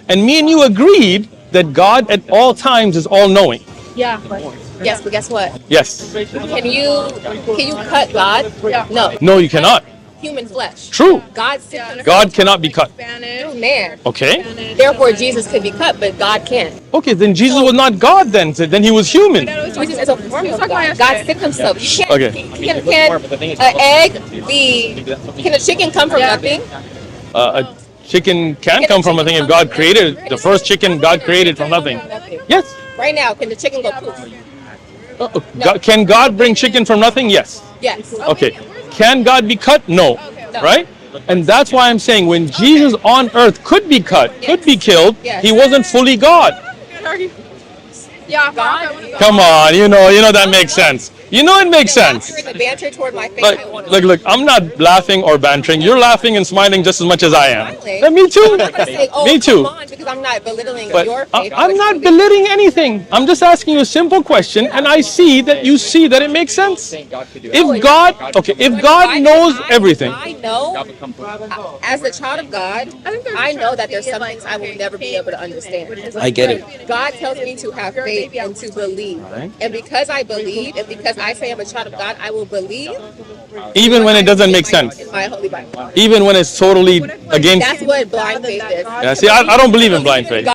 And me and you agreed that God at all times is all-knowing. Yeah. Yes, but guess what? Yes. Can you cut God? No. No, you cannot. Human flesh. True. God cannot be cut. through man. Okay. Therefore, Jesus could be cut, but God can't. Okay, then Jesus was not God then. Then he was human. Jesus is a form of God. God sent himself. You can't, Okay. Can an egg be? Can a chicken come from nothing? A chicken can come from nothing if God created it. The first chicken God created from nothing. Yes. Right now, can the chicken go poof? Can God bring chicken from nothing? Yes. Yes. Okay. Can God be cut? No. Right? And that's why I'm saying when Jesus on earth could be cut, could be killed, he wasn't fully God. Yeah. Come on, you know that makes sense. You know it makes sense. Banter toward my face. Look, I'm not laughing or bantering. You're laughing and smiling just as much as I am. Smiling. Me too. I'm not gonna say, oh, Me too. Come on, because I'm not belittling But your faith. I'm not belittling anything. I'm just asking you a simple question, and I see that you see that it makes sense. If God knows everything. I know, as a child of God, I know that there's some things I will never be able to understand. I get it. God tells me to have faith and to believe. And because I believe, and because I say I'm a child of God, I will believe. Even when it doesn't make sense. In my holy Bible. Even when it's totally against. That's what blind faith is. Yeah, see, I don't believe in blind faith.